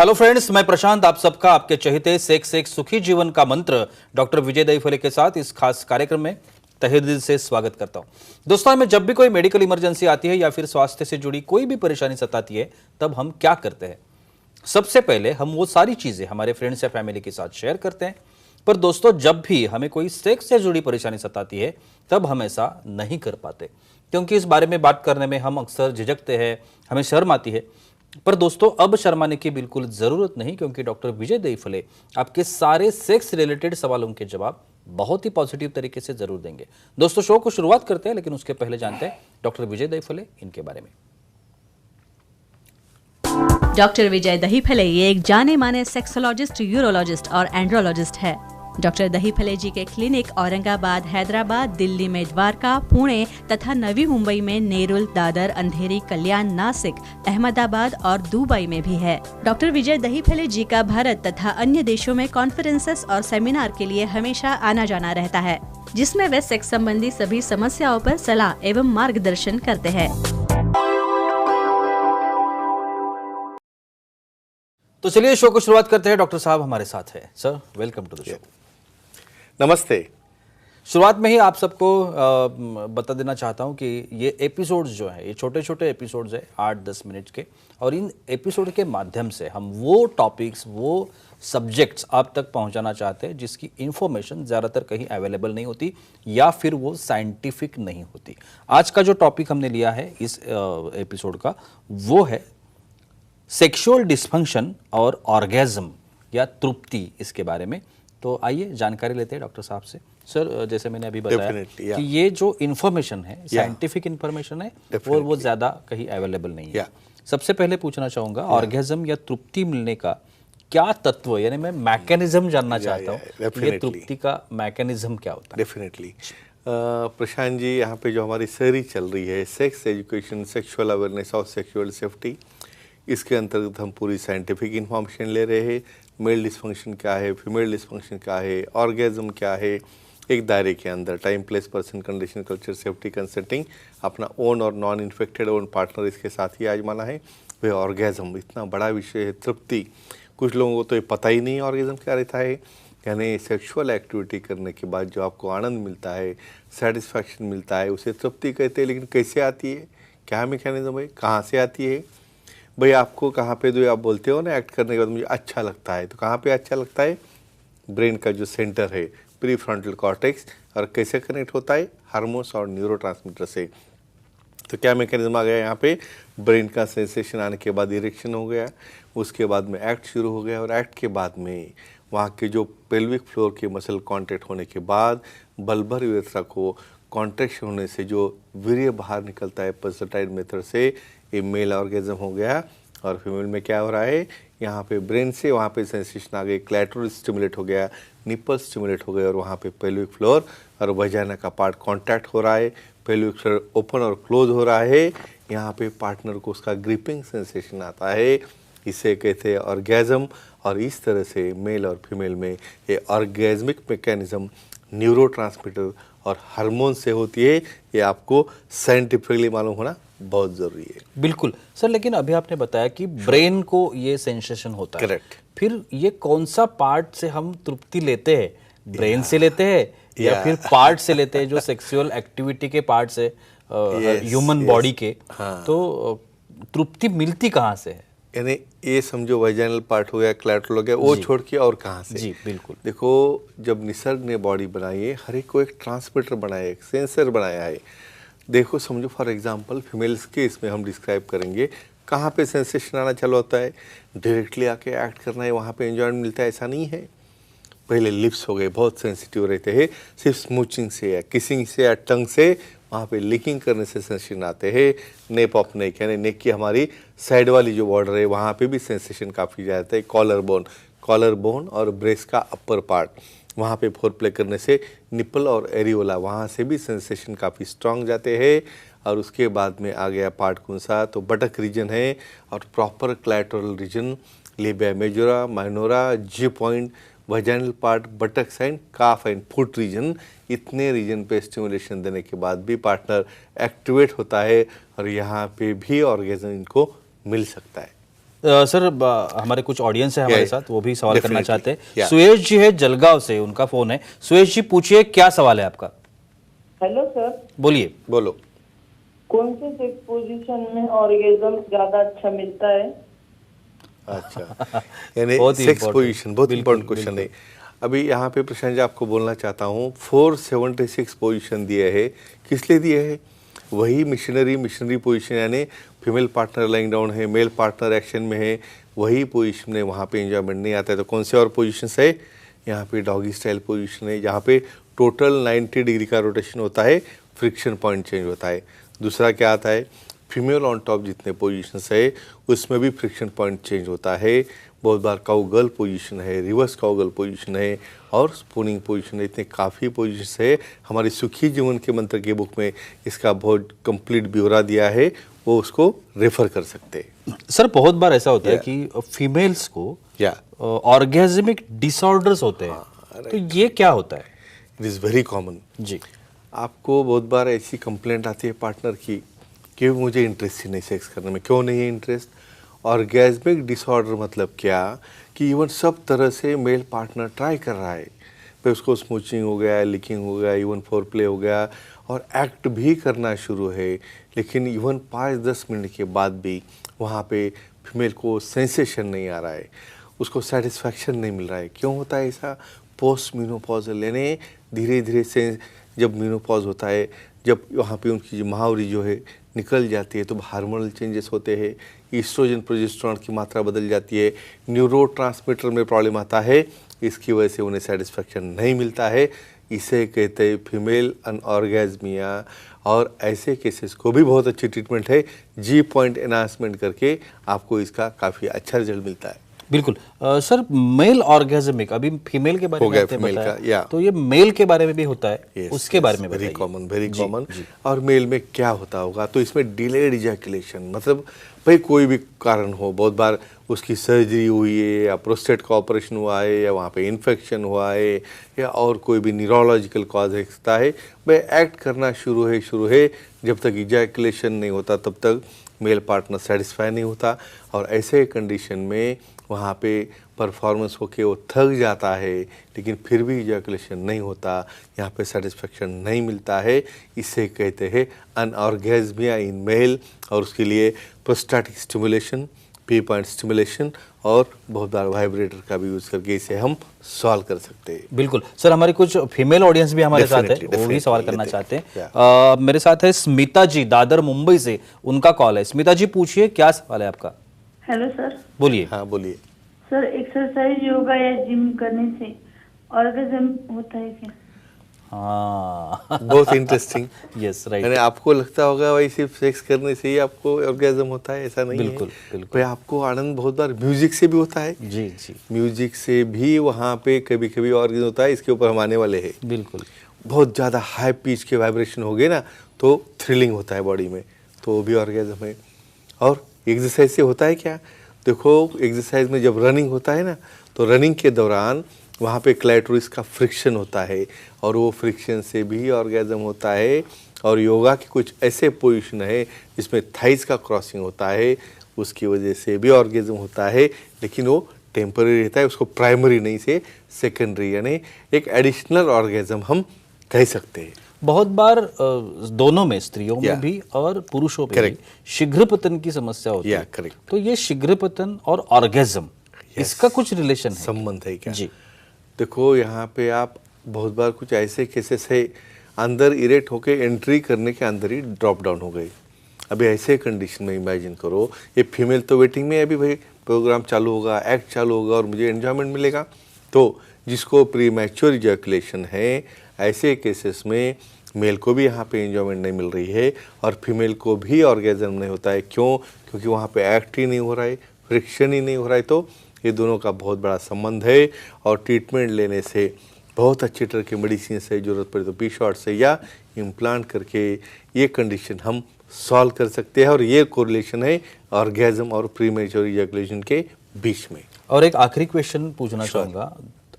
Hello friends, मैं प्रशांत आप सबका आपके चहेते सेक्स एक सुखी जीवन का मंत्र डॉक्टर विजय दहीफले के साथ इस खास कार्यक्रम में तहे दिल से स्वागत करता हूं। दोस्तों, हमें जब भी कोई मेडिकल इमरजेंसी आती है या फिर स्वास्थ्य से जुड़ी कोई भी परेशानी सताती है, तब हम क्या करते हैं? सबसे पहले हम वो सारी चीजें हमारे फ्रेंड्स या फैमिली के साथ शेयर करते हैं। पर दोस्तों, जब भी हमें कोई सेक्स से जुड़ी परेशानी सताती है, तब हम ऐसा नहीं कर पाते, क्योंकि इस बारे में बात करने में हम अक्सर झिझकते हैं, हमें शर्म आती है। पर दोस्तों, अब शर्माने की बिल्कुल जरूरत नहीं, क्योंकि डॉक्टर विजय दहीफले आपके सारे सेक्स रिलेटेड सवालों के जवाब बहुत ही पॉजिटिव तरीके से जरूर देंगे। दोस्तों, शो को शुरुआत करते हैं, लेकिन उसके पहले जानते हैं डॉक्टर विजय दहीफले इनके बारे में। डॉक्टर विजय दहीफले ये एक जाने माने सेक्सोलॉजिस्ट, यूरोलॉजिस्ट और एंड्रोलॉजिस्ट है। डॉक्टर दहीफले जी के क्लिनिक औरंगाबाद, हैदराबाद, दिल्ली में द्वारका, पुणे तथा नवी मुंबई में नेरुल, दादर, अंधेरी, कल्याण, नासिक, अहमदाबाद और दुबई में भी है। डॉक्टर विजय दहीफले जी का भारत तथा अन्य देशों में कॉन्फ्रेंसेस और सेमिनार के लिए हमेशा आना जाना रहता है, जिसमें वे सेक्स संबंधी सभी समस्याओं पर सलाह एवं मार्गदर्शन करते हैं। तो चलिए शो को शुरुआत करते हैं। डॉक्टर साहब हमारे साथ है। Sir, welcome to the show. नमस्ते। शुरुआत में ही आप सबको बता देना चाहता हूं कि ये एपिसोड्स जो हैं, ये छोटे छोटे एपिसोड्स हैं 8-10 मिनट के, और इन एपिसोड के माध्यम से हम वो टॉपिक्स, वो सब्जेक्ट्स आप तक पहुंचाना चाहते हैं जिसकी इंफॉर्मेशन ज़्यादातर कहीं अवेलेबल नहीं होती या फिर वो साइंटिफिक नहीं होती। आज का जो टॉपिक हमने लिया है इस एपिसोड का, वो है सेक्सुअल डिस्फंक्शन और ऑर्गेज्म या तृप्ति, इसके बारे में। तो आइए जानकारी लेते हैं डॉक्टर साहब से। सर, जैसे मैंने अभी बताया कि ये जो इन्फॉर्मेशन है, साइंटिफिक इन्फॉर्मेशन है, वो ज़्यादा कहीं अवेलेबल नहीं है। सबसे पहले पूछना चाहूँगा, ऑर्गेज्म या तृप्ति मिलने का क्या तत्व, यानी मैं मैकेनिज्म जानना चाहता हूँ, ये तृप्ति का मैकेनिज्म क्या होता है? डेफिनेटली प्रशांत जी, यहाँ पे जो हमारी सीरीज चल रही है सेक्स एजुकेशन, सेक्सुअल अवेयरनेस और सेक्सुअल सेफ्टी, इसके अंतर्गत हम पूरी साइंटिफिक इन्फॉर्मेशन ले रहे हैं। मेल डिस्फंक्शन क्या है, फीमेल डिस्फंक्शन क्या है, ऑर्गेज्म क्या है, एक दायरे के अंदर time, place, person, condition, culture, safety, consulting, अपना ओन और नॉन इन्फेक्टेड ओन पार्टनर इसके साथ ही आजमाना है। वह ऑर्गेज्म इतना बड़ा विषय है। तृप्ति, कुछ लोगों को तो ये पता ही नहीं ऑर्गेज्म क्या रहता है। यानी सेक्सुअल एक्टिविटी करने के बाद जो आपको आनंद मिलता है, सेटिस्फैक्शन मिलता है, उसे तृप्ति कहते हैं। लेकिन कैसे आती है, क्या मैकेनिज्म है, कहाँ से आती है? भाई, आपको कहाँ पे जो आप बोलते हो ना, एक्ट करने के बाद मुझे अच्छा लगता है, तो कहाँ पे अच्छा लगता है? ब्रेन का जो सेंटर है, प्री फ्रंटल कॉर्टेक्स। और कैसे कनेक्ट होता है? हार्मोन्स और न्यूरोट्रांसमीटर से। तो क्या मैकेनिज्म आ गया यहाँ पे? ब्रेन का सेंसेशन आने के बाद इरेक्शन हो गया, उसके बाद में एक्ट शुरू हो गया, और एक्ट के बाद में वहाँ के जो पेल्विक फ्लोर के मसल कॉन्टैक्ट होने के बाद बल्बर यूरेथ्रा को कॉन्ट्रैक्शन होने से जो वीर्य बाहर निकलता है पल्सटाइड मेथड से, ये मेल ऑर्गेज्म हो गया। और फीमेल में क्या हो रहा है? यहाँ पे ब्रेन से वहाँ पे सेंसेशन आ गई, क्लैटोरल स्टिमुलेट हो गया, निपल स्टिमुलेट हो गए, और वहाँ पे पेल्विक फ्लोर और वजाना का पार्ट कांटेक्ट हो रहा है, पेल्विक फ्लोर ओपन और क्लोज हो रहा है। यहाँ पे पार्टनर को उसका ग्रिपिंग सेंसेशन आता है, इसे कहते हैं ऑर्गेज्म। और इस तरह से मेल और फीमेल में ये ऑर्गेज्मिक मैकेनिज्म न्यूरोट्रांसमीटर और हार्मोन से होती है। ये आपको साइंटिफिकली मालूम होना बहुत जरूरी है। बिल्कुल सर, लेकिन अभी आपने बताया कि ब्रेन को ये सेंसेशन होता है। करेक्ट। फिर ये कौन सा पार्ट से हम तृप्ति लेते हैं? ब्रेन से लेते हैं या फिर पार्ट से लेते हैं जो सेक्सुअल एक्टिविटी के पार्ट से, ह्यूमन बॉडी के? तो तृप्ति मिलती कहाँ से है? यानी ये समझो वैजाइनल पार्ट हो गया, क्लैटरल हो गया, वो छोड़ के और कहाँ से? जी बिल्कुल। देखो, जब निसर्ग ने बॉडी बनाई है, हर एक को एक ट्रांसमीटर बनाया है, एक सेंसर बनाया है। देखो, समझो फॉर एग्जांपल फीमेल्स के इसमें हम डिस्क्राइब करेंगे, कहाँ पे सेंसेशन आना चालू होता है? डायरेक्टली आके एक्ट करना है, वहाँ पे एंजॉयमेंट मिलता है, ऐसा नहीं है। पहले लिप्स हो गए, बहुत सेंसिटिव रहते हैं, सिर्फ स्मूचिंग से या किसिंग से या टंग से, वहाँ पे लिकिंग करने से सेंसेशन आते हैं। नेप ऑफ नेक, यानी नेक की हमारी साइड वाली जो बॉर्डर है, वहाँ पे भी सेंसेशन काफ़ी ज़्यादा है। कॉलर बोन और ब्रेस्ट का अपर पार्ट, वहाँ पे फोर प्ले करने से निपल और एरियोला, वहाँ से भी सेंसेशन काफ़ी स्ट्रांग जाते हैं। और उसके बाद में आ गया पार्ट कौन सा? तो बटक रीजन है, और proper clitoral region, labia majora, minora, G point, vaginal part, buttocks and calf and foot region. इतने रीजन पे स्टिमुलेशन देने के बाद भी पार्टनर एक्टिवेट होता है, और यहाँ पे भी ऑर्गेज्म इनको मिल सकता है। सर हमारे कुछ ऑडियंस है हमारे साथ, वो भी सवाल करना Definitely. चाहते हैं। Yeah. सुयश जी है जलगांव से, उनका फोन है। सुयश जी पूछिए, क्या सवाल है आपका? हेलो सर, बोलिए। बोलो। कौन से सेक्स पोजीशन में ऑर्गेज्म ज्यादा अच्छा मिलता है? अच्छा, यानी बहुत ही सेक्स important. पोजीशन बहुत बिल्कुल, इंपॉर्टेंट क्वेश्चन है। अभी यहाँ पे प्रशांत जी आपको बोलना चाहता हूँ, 476 पोजीशन दिए है। किस लिए दिए है? वही मिशनरी पोजीशन, यानी फीमेल पार्टनर लाइंग डाउन है, मेल पार्टनर एक्शन में है, वही पोजीशन में वहाँ पे एंजॉयमेंट नहीं आता है। तो कौन से और पोजीशंस है? यहाँ पे डॉगी स्टाइल पोजीशन है, जहाँ पे टोटल 90 डिग्री का रोटेशन होता है, फ्रिक्शन पॉइंट चेंज होता है। दूसरा क्या आता है? फीमेल ऑन टॉप जितने पोजीशंस है उसमें भी फ्रिक्शन पॉइंट चेंज होता है। बहुत बार काउ गर्ल पोजीशन है, रिवर्स काउ गर्ल पोजीशन है और स्पूनिंग पोजीशन है। इतने काफ़ी पोजीशंस है। हमारी सुखी जीवन के मंत्र के बुक में इसका बहुत कंप्लीट ब्यौरा दिया है, वो उसको रेफर कर सकते हैं। सर बहुत बार ऐसा होता है कि फीमेल्स को या ऑर्गेजमिक डिसऑर्डर्स होते हैं, तो ये क्या होता है? इट इज़ वेरी कॉमन जी। आपको बहुत बार ऐसी कंप्लेंट आती है पार्टनर की कि मुझे इंटरेस्ट ही नहीं सेक्स करने में। क्यों नहीं है इंटरेस्ट? ऑर्गेजमिक डिसऑर्डर मतलब क्या कि इवन सब तरह से मेल पार्टनर ट्राई कर रहा है, फिर उसको स्मूचिंग हो गया, लिकिंग हो गया, इवन फोर प्ले हो गया और एक्ट भी करना शुरू है, लेकिन इवन 5-10 मिनट के बाद भी वहाँ पे फीमेल को सेंसेशन नहीं आ रहा है, उसको सेटिस्फैक्शन नहीं मिल रहा है। क्यों होता है ऐसा? पोस्ट मीनोपॉजल, यानी धीरे धीरे से जब मीनोपॉज होता है, जब वहाँ पे उनकी महावरी जो है निकल जाती है, तो हार्मोनल चेंजेस होते हैं, ईस्ट्रोजन प्रोजेस्टेरोन की मात्रा बदल जाती है, न्यूरोट्रांसमीटर में प्रॉब्लम आता है, इसकी वजह से उन्हें सेटिस्फैक्शन नहीं मिलता है। इसे कहते हैं फीमेल अनऑर्गेज्मिया। और ऐसे केसेस को भी बहुत अच्छी ट्रीटमेंट है, जी पॉइंट एनहांसमेंट करके आपको इसका काफ़ी अच्छा रिजल्ट मिलता है। बिल्कुल। सर मेल ऑर्गेजमिक, अभी फीमेल के बारे हो में गया आपने फीमेल बताया, का, या तो ये मेल के बारे में भी होता है, Yes, उसके yes, बारे में वेरी बताइए। कॉमन, वेरी जी, कॉमन। जी। और मेल में क्या होता होगा? तो इसमें डिलेड इजैकुलेशन, मतलब भाई कोई भी कारण हो, बहुत बार उसकी सर्जरी हुई है या प्रोस्टेट का ऑपरेशन हुआ है या वहाँ पे इन्फेक्शन हुआ है या और कोई भी न्यूरोलॉजिकल कॉज हो सकता है, भाई एक्ट करना शुरू है, जब तक इजैकुलेशन नहीं होता तब तक मेल पार्टनर सेटिस्फाई नहीं होता। और ऐसे कंडीशन में वहाँ पे परफॉर्मेंस होके वो थक जाता है, लेकिन फिर भी इजैकुलेशन नहीं होता, यहाँ पे सेटिस्फेक्शन नहीं मिलता है। इसे कहते हैं अनऑर्गेज्मिया इन मेल। और उसके लिए prostatic stimulation, P point stimulation और बहुत बार वाइब्रेटर का भी यूज़ करके इसे हम सॉल्व कर सकते हैं। बिल्कुल। सर हमारी कुछ फीमेल ऑडियंस भी हमारे साथ है, वो भी सवाल करना चाहते हैं। मेरे साथ है स्मिता जी, दादर मुंबई से, उनका कॉल है। स्मिता जी पूछिए, क्या सवाल है आपका? Hello sir. बोलिए। हाँ बोलिए। सर एक्सरसाइज, योगा या जिम करने से ऑर्गेज्म होता है क्या? हाँ बहुत इंटरेस्टिंग। यस यानी राइट। आपको लगता होगा भाई सिर्फ सेक्स करने से ही आपको ऑर्गेज्म होता है, ऐसा नहीं बिल्कुल, है। बिल्कुल। भाई आपको आनंद बहुत बार म्यूजिक से भी होता है। जी जी म्यूजिक से भी वहाँ पे कभी कभी ऑर्गेज्म होता है, इसके ऊपर हम आने वाले हैं। बिल्कुल। बहुत ज़्यादा हाई पिच के वाइब्रेशन हो गए ना, तो थ्रिलिंग होता है बॉडी में, तो वो भी ऑर्गेज्म है। और एक्सरसाइज से होता है क्या? देखो एक्सरसाइज में जब रनिंग होता है ना, तो रनिंग के दौरान वहाँ पे क्लैटोरिस का फ्रिक्शन होता है और वो फ्रिक्शन से भी ऑर्गेज्म होता है। और योगा की कुछ ऐसे पोजीशन है जिसमें थाइस का क्रॉसिंग होता है, उसकी वजह से भी ऑर्गेज्म होता है, लेकिन वो टेम्पररी रहता है, उसको प्राइमरी नहीं से सेकेंडरी, यानी एक एडिशनल ऑर्गेज्म हम कह सकते हैं। बहुत बार दोनों में, स्त्रियों में Yeah. भी और पुरुषों में भी Correct. शीघ्रपतन की समस्या होती है। Yeah, correct. तो ये शीघ्रपतन और ऑर्गेज्म, इसका कुछ रिलेशन है? संबंध है क्या? जी। देखो यहाँ पे आप बहुत बार कुछ ऐसे केसेस है, अंदर इरेक्ट होके एंट्री करने के अंदर ही ड्रॉप डाउन हो गई। अभी ऐसे कंडीशन में इमेजिन करो, ये फीमेल तो वेटिंग में है, अभी भाई प्रोग्राम चालू होगा, एक्ट चालू होगा और मुझे एंजॉयमेंट मिलेगा। तो जिसको प्री मैच्योर इजैकुलेशन है, ऐसे केसेस में मेल को भी यहाँ पे एंजॉयमेंट नहीं मिल रही है और फीमेल को भी ऑर्गेज्म नहीं होता है। क्यों? क्योंकि वहाँ पे एक्ट ही नहीं हो रहा है, फ्रिक्शन ही नहीं हो रहा है। तो ये दोनों का बहुत बड़ा संबंध है और ट्रीटमेंट लेने से बहुत अच्छी तरह की मेडिसिन से ज़रूरत पड़े तो पी शॉट से या इम्प्लांट करके ये कंडीशन हम सॉल्व कर सकते हैं। और ये कोरिलेशन है ऑर्गेज्म और प्री मैच्योर इजैकुलेशन के बीच में। और एक आखिरी क्वेश्चन पूछना चाहूँगा,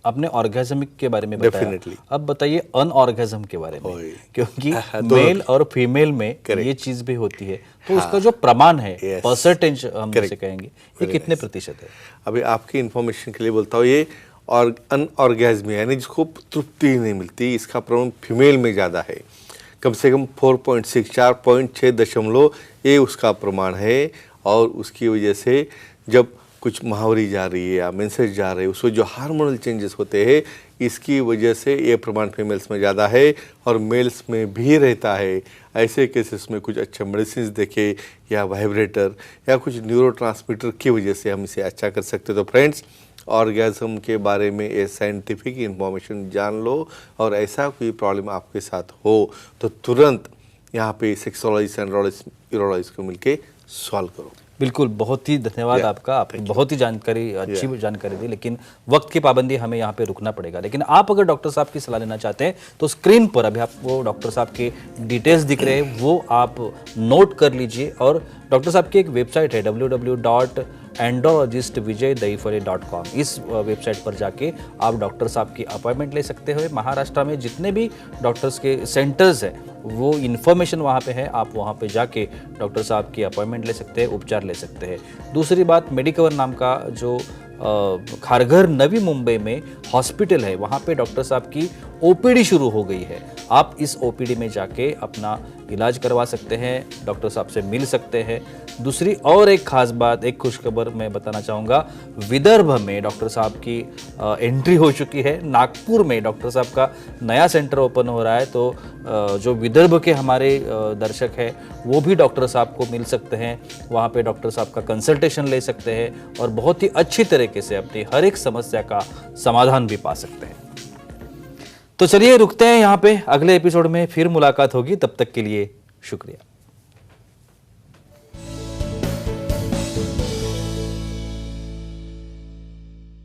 आपने ऑर्गेजमिक के बारे में बताया, Definitely. अब बताइए अनऑर्गेजम के बारे में, ओए। क्योंकि दोनों। मेल और फीमेल में Correct. ये चीज भी होती है, तो उसका जो प्रमाण है, Yes. परसेंटेज हम Correct. जैसे कहेंगे, ये Very कितने nice. प्रतिशत है? अभी आपकी इन्फॉर्मेशन के लिए बोलता हूँ, ये और अनऑर्गेजमी यानी जिसको तृप्ति ही नहीं मिलती, इसका प्रमाण फीमेल में ज़्यादा है। कम से कम 4.6 4.6 ये उसका प्रमाण है। और उसकी वजह से जब कुछ महावरी जा रही है या मेंसेस जा रहे हैं, उसमें जो हार्मोनल चेंजेस होते हैं, इसकी वजह से ये प्रमाण फीमेल्स में ज़्यादा है और मेल्स में भी रहता है। ऐसे केसेस में कुछ अच्छे मेडिसिन देखे या वाइब्रेटर या कुछ न्यूरोट्रांसमीटर की वजह से हम इसे अच्छा कर सकते। तो फ्रेंड्स, ऑर्गेज़म के बारे में ये साइंटिफिक इंफॉर्मेशन जान लो, और ऐसा कोई प्रॉब्लम आपके साथ हो तो तुरंत यहाँ पे सेक्सोलॉजिस्ट एंड यूरोलॉजिस्ट को मिलके सॉल्व करो। बिल्कुल, बहुत ही धन्यवाद आपका, आपने बहुत ही जानकारी, अच्छी जानकारी दी, लेकिन वक्त की पाबंदी, हमें यहाँ पे रुकना पड़ेगा। लेकिन आप अगर डॉक्टर साहब की सलाह लेना चाहते हैं तो स्क्रीन पर अभी आपको डॉक्टर साहब के डिटेल्स दिख रहे हैं, वो आप नोट कर लीजिए। और डॉक्टर साहब की एक वेबसाइट है www.andrologistvijaydahipale.com। इस वेबसाइट पर जाके आप डॉक्टर साहब की अपॉइंटमेंट ले सकते हो। महाराष्ट्र में जितने भी डॉक्टर्स के सेंटर्स हैं, वो इन्फॉर्मेशन वहाँ पे है, आप वहाँ पे जाके डॉक्टर साहब की अपॉइंटमेंट ले सकते हैं, उपचार ले सकते हैं। दूसरी बात, मेडिकवर नाम का जो खारघर नवी मुंबई में हॉस्पिटल है, वहाँ पे डॉक्टर साहब की ओपीडी शुरू हो गई है। आप इस ओपीडी में जाके अपना इलाज करवा सकते हैं, डॉक्टर साहब से मिल सकते हैं। दूसरी और एक खास बात, एक खुशखबर मैं बताना चाहूँगा, विदर्भ में डॉक्टर साहब की एंट्री हो चुकी है। नागपुर में डॉक्टर साहब का नया सेंटर ओपन हो रहा है, तो जो विदर्भ के हमारे दर्शक हैं वो भी डॉक्टर साहब को मिल सकते हैं, वहाँ पे डॉक्टर साहब का कंसल्टेशन ले सकते हैं और बहुत ही अच्छी तरीके से अपनी हर एक समस्या का समाधान भी पा सकते हैं। तो चलिए रुकते हैं यहाँ पे, अगले एपिसोड में फिर मुलाकात होगी, तब तक के लिए शुक्रिया।